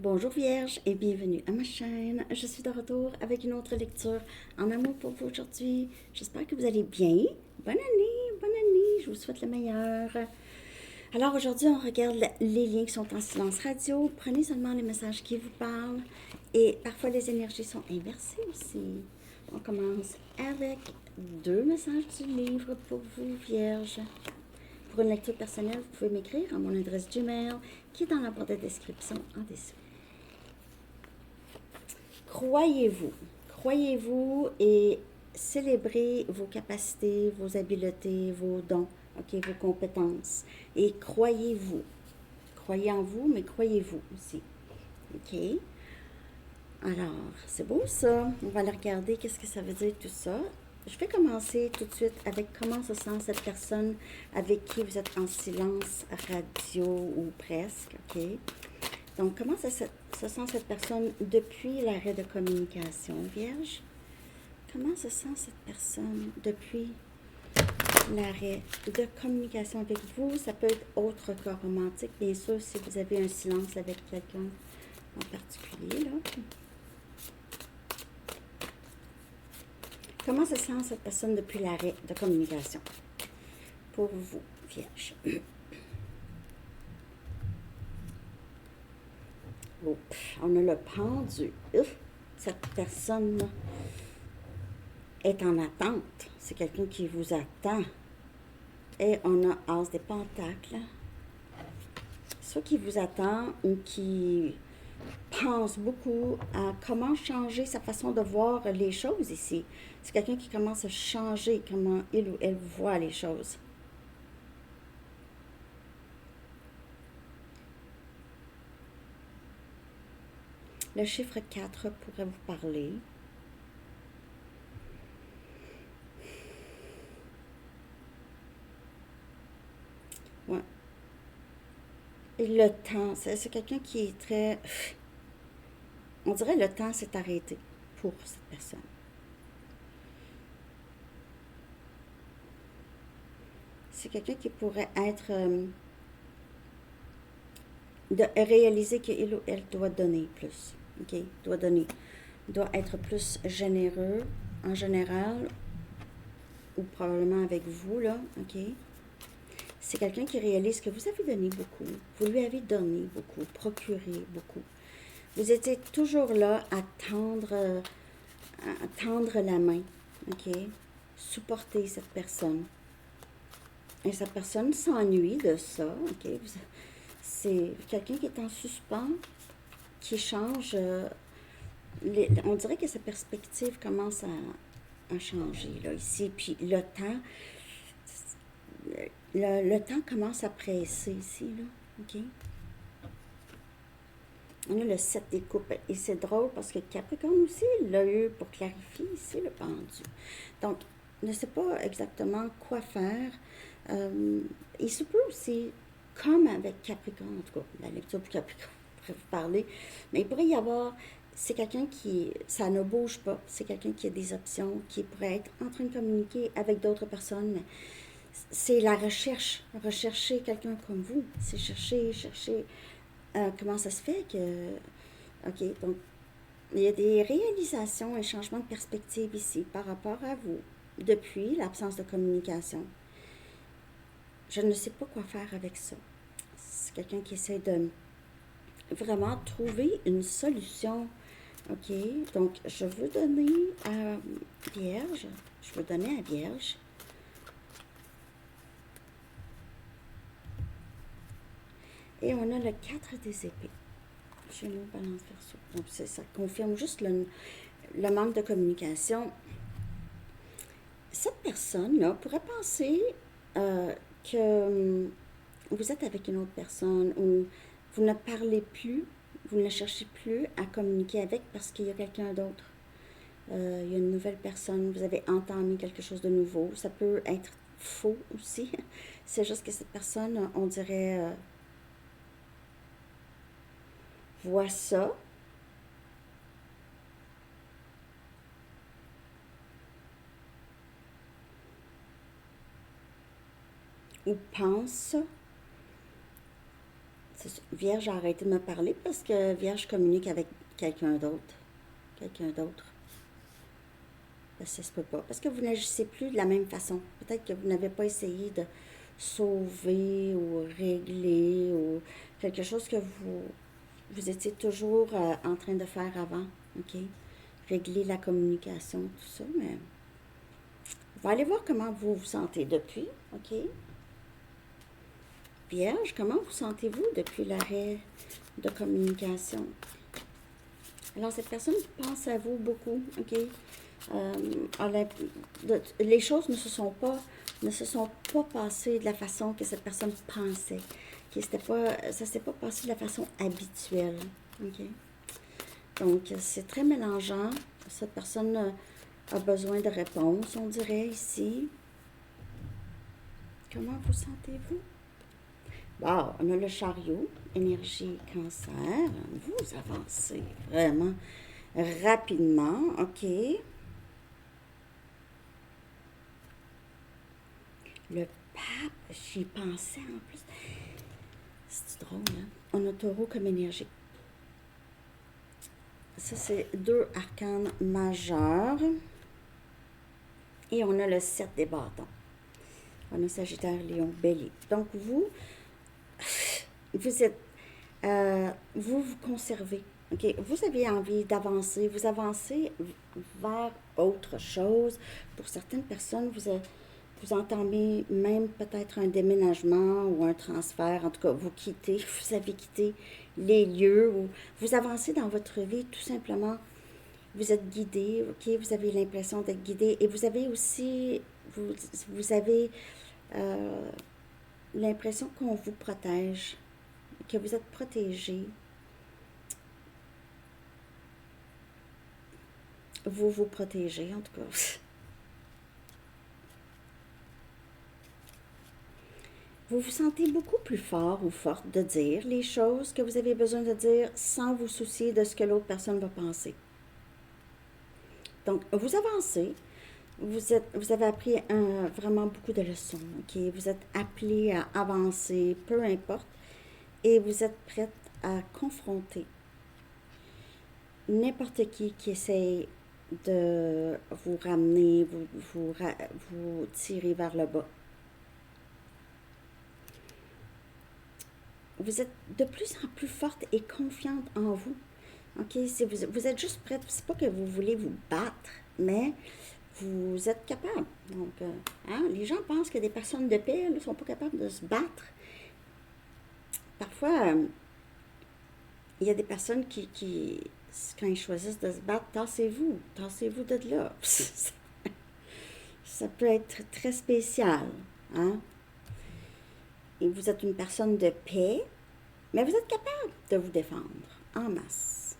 Bonjour Vierge et bienvenue à ma chaîne. Je suis de retour avec une autre lecture en amour pour vous aujourd'hui. J'espère que vous allez bien. Bonne année, bonne année. Je vous souhaite le meilleur. Alors aujourd'hui, on regarde les liens qui sont en silence radio. Prenez seulement les messages qui vous parlent. Et parfois, les énergies sont inversées aussi. On commence avec 2 messages du livre pour vous, Vierge. Pour une lecture personnelle, vous pouvez m'écrire à mon adresse Gmail qui est dans la barre de description en dessous. Croyez-vous. Croyez-vous et célébrez vos capacités, vos habiletés, vos dons, ok, vos compétences. Et croyez-vous. Croyez en vous, mais croyez-vous aussi. OK? Alors, c'est beau ça. On va aller regarder qu'est-ce que ça veut dire tout ça. Je vais commencer tout de suite avec comment se sent cette personne avec qui vous êtes en silence radio ou presque, OK? Donc, comment se sent cette personne depuis l'arrêt de communication, Vierge? Comment se sent cette personne depuis l'arrêt de communication avec vous? Ça peut être autre que romantique, bien sûr, si vous avez un silence avec quelqu'un en particulier, là. Comment se sent cette personne depuis l'arrêt de communication? Pour vous, Vierge. Oh, on a le pendu. Cette personne est en attente. C'est quelqu'un qui vous attend. Et on a As des Pentacles. Soit qui vous attend ou qui pense beaucoup à comment changer sa façon de voir les choses ici. C'est quelqu'un qui commence à changer comment il ou elle voit les choses. Le chiffre 4 pourrait vous parler. Ouais. Et le temps, c'est quelqu'un qui est très... On dirait le temps s'est arrêté pour cette personne. C'est quelqu'un qui pourrait être... de réaliser qu'il ou elle doit donner plus. OK? Doit donner. Doit être plus généreux en général ou probablement avec vous, là. OK? C'est quelqu'un qui réalise que vous avez donné beaucoup. Vous lui avez donné beaucoup, procuré beaucoup. Vous étiez toujours là à tendre la main. OK? Supporter cette personne. Et cette personne s'ennuie de ça. OK? C'est quelqu'un qui est en suspens, qui change. On dirait que sa perspective commence à changer, là, ici. Puis le temps, le temps commence à presser ici, là. OK? On a le 7 des coupes. Et c'est drôle parce que Capricorne aussi l'a eu pour clarifier ici le pendu. Donc, ne sait pas exactement quoi faire. Il se peut aussi, comme avec Capricorne, en tout cas, la lecture pour Capricorne pourrait vous parler, mais il pourrait y avoir, c'est quelqu'un qui, ça ne bouge pas, c'est quelqu'un qui a des options, qui pourrait être en train de communiquer avec d'autres personnes, mais c'est la recherche, rechercher quelqu'un comme vous, c'est chercher, comment ça se fait que, ok, donc, il y a des réalisations et changements de perspective ici par rapport à vous, depuis l'absence de communication. Je ne sais pas quoi faire avec ça. C'est quelqu'un qui essaie de vraiment trouver une solution. OK? Donc, je veux donner à Vierge. Je veux donner à Vierge. Et on a le 4 des épées. Gémeaux, Balance, Verseau. Donc, ça confirme juste le manque de communication. Cette personne-là pourrait penser que vous êtes avec une autre personne ou vous ne parlez plus, vous ne cherchez plus à communiquer avec parce qu'il y a quelqu'un d'autre. Il y a une nouvelle personne, vous avez entamé quelque chose de nouveau. Ça peut être faux aussi. C'est juste que cette personne, on dirait, voit ça. Ou pense. Vierge a arrêté de me parler parce que Vierge communique avec quelqu'un d'autre. Quelqu'un d'autre. Ça se peut pas. Parce que vous n'agissez plus de la même façon. Peut-être que vous n'avez pas essayé de sauver ou régler ou quelque chose que vous étiez toujours en train de faire avant. OK? Régler la communication, tout ça. Mais on va aller voir comment vous vous sentez depuis. OK? Vierge, comment vous sentez-vous depuis l'arrêt de communication? Alors, cette personne pense à vous beaucoup, OK? Les choses ne se sont pas passées de la façon que cette personne pensait. Okay? Ça ne s'est pas passé de la façon habituelle, OK? Donc, c'est très mélangeant. Cette personne a besoin de réponses, on dirait ici. Comment vous sentez-vous? Wow, on a le chariot, énergie cancer. Vous avancez vraiment rapidement, OK. Le pape, j'y pensais en plus. C'est drôle, hein? On a taureau comme énergie. Ça, c'est 2 arcanes majeurs. Et on a le 7 des bâtons. On a Sagittaire, Lion, Bélier. Donc, vous êtes, vous conservez. OK? Vous avez envie d'avancer. Vous avancez vers autre chose. Pour certaines personnes, vous entamez même peut-être un déménagement ou un transfert. En tout cas, vous avez quitté les lieux où vous avancez dans votre vie tout simplement. Vous êtes guidé, OK? Vous avez l'impression d'être guidé. Et vous avez aussi, vous avez l'impression qu'on vous protège, que vous êtes protégé. Vous vous protégez, en tout cas. Vous vous sentez beaucoup plus fort ou forte de dire les choses que vous avez besoin de dire sans vous soucier de ce que l'autre personne va penser. Donc, vous avancez. Vous avez appris vraiment beaucoup de leçons, OK? Vous êtes appelé à avancer, peu importe, et vous êtes prête à confronter n'importe qui essaye de vous ramener, vous tirer vers le bas. Vous êtes de plus en plus forte et confiante en vous. OK? Vous êtes juste prête. C'est pas que vous voulez vous battre, mais vous êtes capable. Donc, les gens pensent que des personnes de paix ne sont pas capables de se battre. Parfois, il y a des personnes qui, quand ils choisissent de se battre, tassez-vous de là. Ça peut être très spécial. Hein? Et vous êtes une personne de paix, mais vous êtes capable de vous défendre en masse.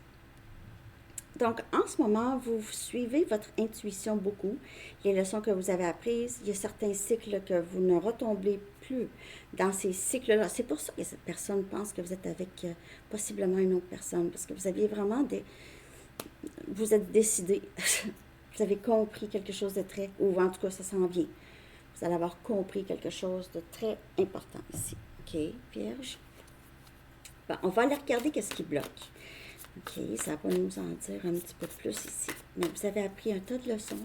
Donc, en ce moment, vous suivez votre intuition beaucoup, les leçons que vous avez apprises. Il y a certains cycles que vous ne retombez plus dans ces cycles-là. C'est pour ça que cette personne pense que vous êtes avec possiblement une autre personne, parce que vous aviez vraiment vous êtes décidé, vous avez compris quelque chose de très, ou en tout cas, ça s'en vient. Vous allez avoir compris quelque chose de très important ici. OK, Vierge? Bon, on va aller regarder qu'est-ce qui bloque. OK, ça va nous en dire un petit peu plus ici. Mais vous avez appris un tas de leçons.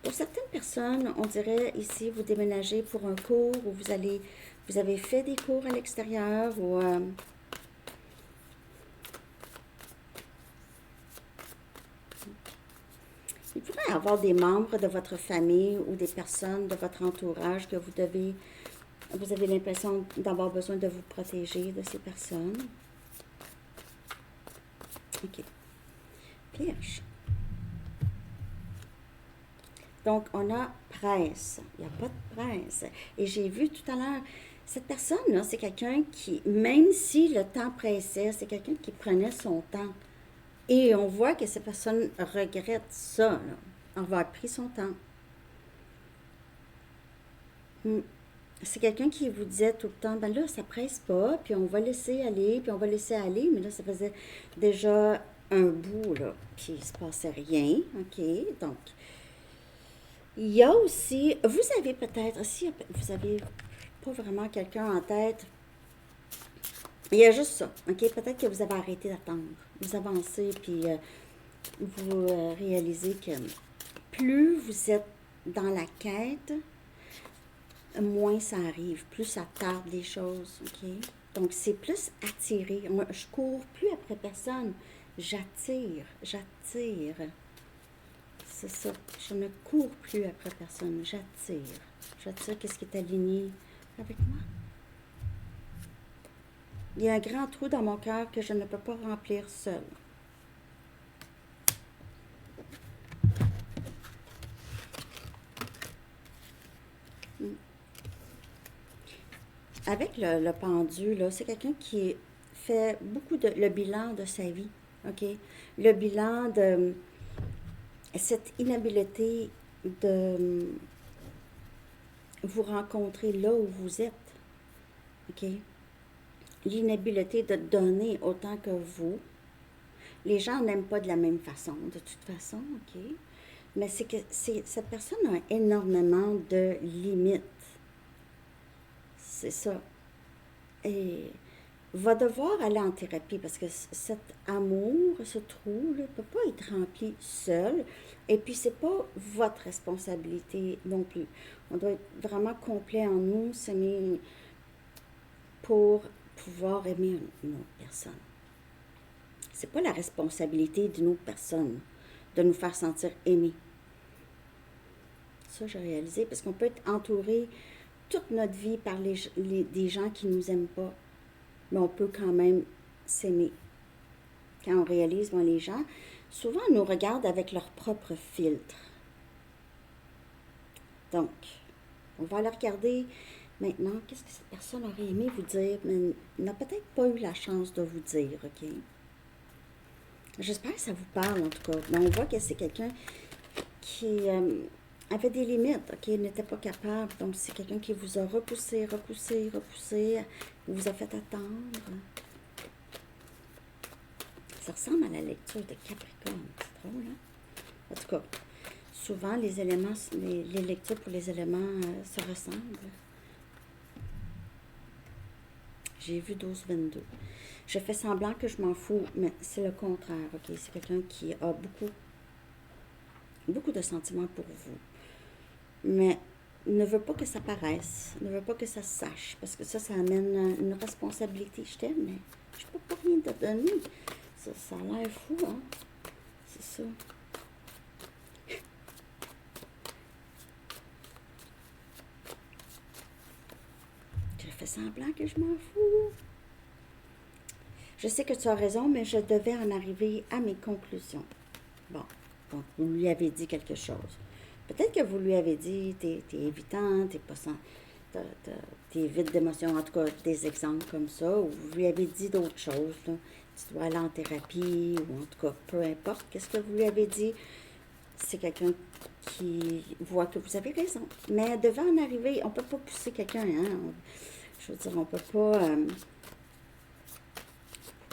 Pour certaines personnes, on dirait ici, vous déménagez pour un cours ou vous avez fait des cours à l'extérieur ou... il pourrait y avoir des membres de votre famille ou des personnes de votre entourage que vous avez l'impression d'avoir besoin de vous protéger de ces personnes. OK. Vierge. Donc, on a presse. Il n'y a pas de presse. Et j'ai vu tout à l'heure, cette personne-là, c'est quelqu'un qui, même si le temps pressait, c'est quelqu'un qui prenait son temps. Et on voit que cette personne regrette ça, là. Avoir pris son temps. C'est quelqu'un qui vous disait tout le temps, ben là, ça presse pas, puis on va laisser aller, mais là, ça faisait déjà un bout, là, puis il se passait rien, OK? Donc, il y a aussi, vous avez peut-être, si vous avez pas vraiment quelqu'un en tête, Il y a juste ça, OK? Peut-être que vous avez arrêté d'attendre. Vous avancez, puis vous réalisez que plus vous êtes dans la quête, moins ça arrive, plus ça tarde les choses, OK? Donc, c'est plus attiré. Moi, je cours plus après personne. J'attire, j'attire. C'est ça. Je ne cours plus après personne. J'attire. J'attire qu'est-ce qui est aligné avec moi. Il y a un grand trou dans mon cœur que je ne peux pas remplir seul. Avec le pendu, là, c'est quelqu'un qui fait beaucoup le bilan de sa vie, OK? Le bilan de cette inhabilité de vous rencontrer là où vous êtes, OK? L'inhabilité de donner autant que vous. Les gens n'aiment pas de la même façon, de toute façon, OK? Mais c'est que cette personne a énormément de limites. C'est ça. Et va devoir aller en thérapie parce que cet amour, ce trou, ne peut pas être rempli seul. Et puis, c'est pas votre responsabilité non plus. On doit être vraiment complet en nous, s'aimer pour pouvoir aimer une autre personne. C'est pas la responsabilité d'une autre personne de nous faire sentir aimés. Ça, j'ai réalisé, parce qu'on peut être entouré toute notre vie par des gens qui ne nous aiment pas, mais on peut quand même s'aimer. Quand on réalise, bon, les gens, souvent, nous regardent avec leur propre filtre. Donc, on va aller regarder maintenant, qu'est-ce que cette personne aurait aimé vous dire, mais n'a peut-être pas eu la chance de vous dire, OK? J'espère que ça vous parle, en tout cas. Mais on voit que c'est quelqu'un qui avait des limites, OK? N'était pas capable. Donc, c'est quelqu'un qui vous a repoussé, vous a fait attendre. Ça ressemble à la lecture de Capricorne. C'est drôle, hein? En tout cas, souvent, les éléments, les lectures pour les éléments se ressemblent. J'ai vu 12-22. Je fais semblant que je m'en fous, mais c'est le contraire, OK? C'est quelqu'un qui a beaucoup de sentiments pour vous, mais ne veut pas que ça paraisse, ne veut pas que ça se sache, parce que ça amène une responsabilité. Je t'aime, mais je peux pas rien te donner. Ça a l'air fou, hein? C'est ça. Je fais semblant que je m'en fous. Je sais que tu as raison, mais je devais en arriver à mes conclusions. Bon, donc vous lui avez dit quelque chose. Peut-être que vous lui avez dit, t'es évitant, t'es pas sans, t'es vide d'émotions, en tout cas des exemples comme ça, ou vous lui avez dit d'autres choses, là. Tu dois aller en thérapie, ou en tout cas, peu importe, qu'est-ce que vous lui avez dit, c'est quelqu'un qui voit que vous avez raison. Mais devant en arriver, on ne peut pas pousser quelqu'un, hein. Je veux dire, on ne peut pas...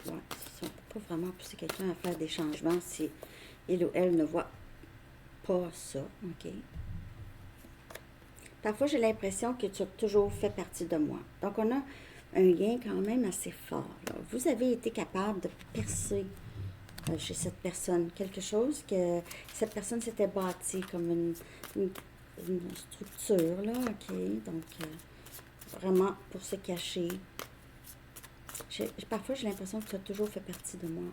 on ne peut pas vraiment pousser quelqu'un à faire des changements si il ou elle ne voit pas ça, OK? Parfois, j'ai l'impression que tu as toujours fait partie de moi. Donc, on a un lien quand même assez fort, là. Vous avez été capable de percer chez cette personne quelque chose que cette personne s'était bâtie comme une structure, là, OK? Donc, vraiment pour se cacher. Parfois, j'ai l'impression que tu as toujours fait partie de moi.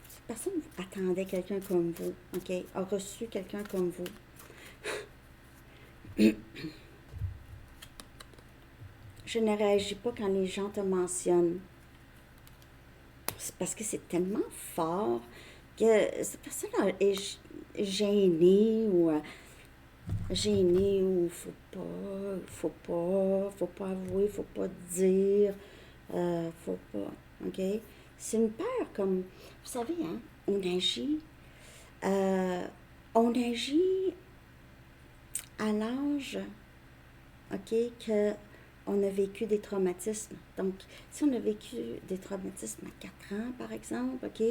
Cette personne attendait quelqu'un comme vous, OK? A reçu quelqu'un comme vous. Je ne réagis pas quand les gens te mentionnent. C'est parce que c'est tellement fort que cette personne est gênée ou faut pas avouer, faut pas dire, faut pas, OK? C'est une peur comme, vous savez, hein, on agit à l'âge, OK, que on a vécu des traumatismes. Donc, si on a vécu des traumatismes à 4 ans, par exemple, OK,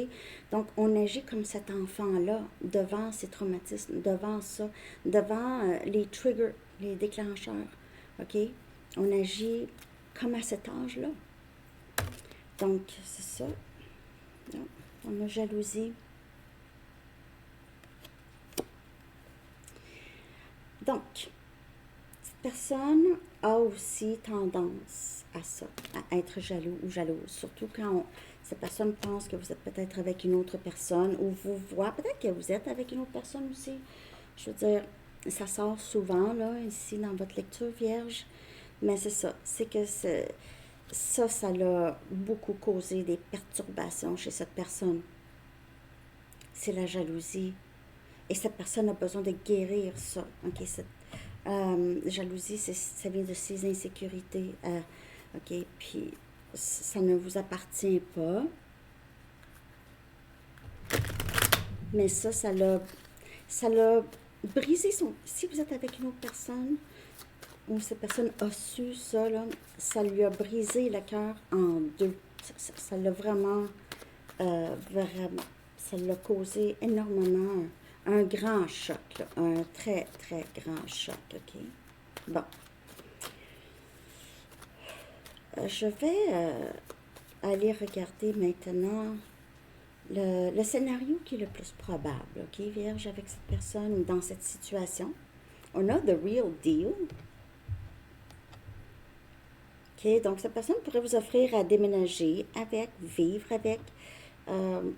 donc on agit comme cet enfant-là devant ces traumatismes, devant ça, devant les triggers, les déclencheurs, OK? On agit comme à cet âge-là. Donc, c'est ça. Non, on a jalousie. Donc, cette personne a aussi tendance à ça, à être jaloux ou jalouse. Surtout quand cette personne pense que vous êtes peut-être avec une autre personne ou vous voit, peut-être que vous êtes avec une autre personne aussi. Je veux dire, ça sort souvent, là, ici, dans votre lecture vierge. Mais c'est ça. C'est que ça l'a beaucoup causé des perturbations chez cette personne. C'est la jalousie. Et cette personne a besoin de guérir ça. OK? Cette jalousie, ça vient de ses insécurités. OK? Puis, ça ne vous appartient pas. Mais ça l'a brisé son... Si vous êtes avec une autre personne, ou cette personne a su ça, là, ça lui a brisé le cœur en deux. Ça l'a vraiment, ça l'a causé énormément un grand choc, là, un très, très grand choc, OK? Bon. Je vais aller regarder maintenant le scénario qui est le plus probable, OK, Vierge, avec cette personne ou dans cette situation. On a the real deal. OK, donc cette personne pourrait vous offrir à déménager avec, vivre avec,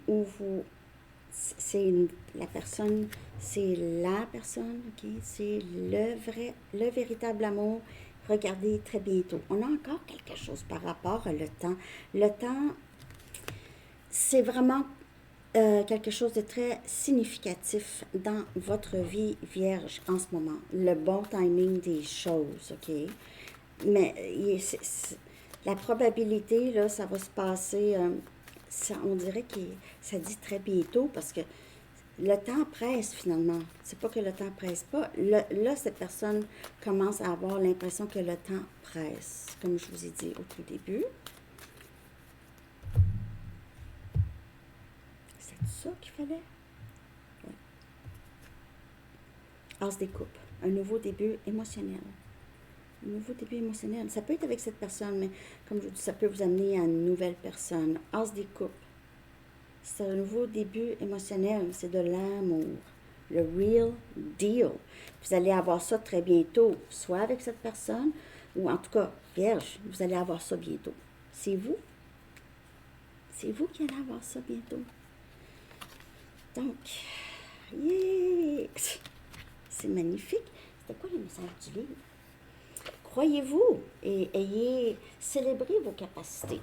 ou vous... la personne, OK, c'est le véritable amour. Regardez très bientôt. On a encore quelque chose par rapport à le temps. Le temps, c'est vraiment quelque chose de très significatif dans votre vie vierge en ce moment. Le bon timing des choses, OK? Mais la probabilité, là, ça va se passer, on dirait que ça dit très bientôt parce que le temps presse finalement. C'est pas que le temps presse pas. Là, cette personne commence à avoir l'impression que le temps presse, comme je vous ai dit au tout début. C'est ça qu'il fallait? Ouais. As des coupes. Un nouveau début émotionnel. Un nouveau début émotionnel. Ça peut être avec cette personne, mais comme je vous dis, ça peut vous amener à une nouvelle personne. As des coupes. C'est un nouveau début émotionnel. C'est de l'amour. Le real deal. Vous allez avoir ça très bientôt, soit avec cette personne, ou en tout cas, Vierge, vous allez avoir ça bientôt. C'est vous. C'est vous qui allez avoir ça bientôt. Donc, yeah! C'est magnifique. C'était quoi le message du livre? Croyez-vous et célébrez vos capacités.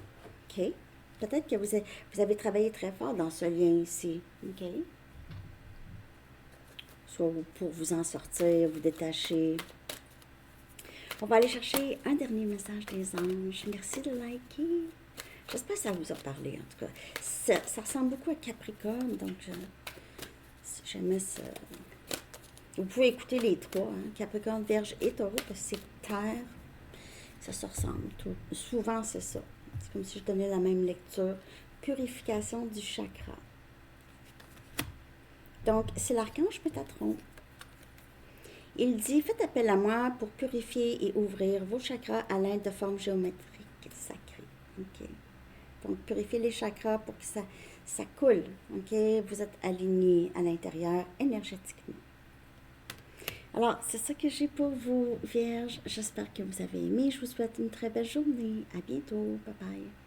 OK? Peut-être que vous avez travaillé très fort dans ce lien ici. OK? Soit pour vous en sortir, vous détacher. On va aller chercher un dernier message des anges. Merci de liker. J'espère que ça vous a parlé, en tout cas. Ça ressemble beaucoup à Capricorne, donc j'aimais ça. Vous pouvez écouter les trois, hein, Capricorne, Vierge et Taureau, parce que c'est terre, ça se ressemble. Souvent, c'est ça. C'est comme si je donnais la même lecture. Purification du chakra. Donc, c'est l'archange Métatron. Il dit, faites appel à moi pour purifier et ouvrir vos chakras à l'aide de formes géométriques sacrées. OK. Donc, purifier les chakras pour que ça coule. OK? Vous êtes aligné à l'intérieur énergétiquement. Alors, c'est ça que j'ai pour vous, Vierge. J'espère que vous avez aimé. Je vous souhaite une très belle journée. À bientôt. Bye bye.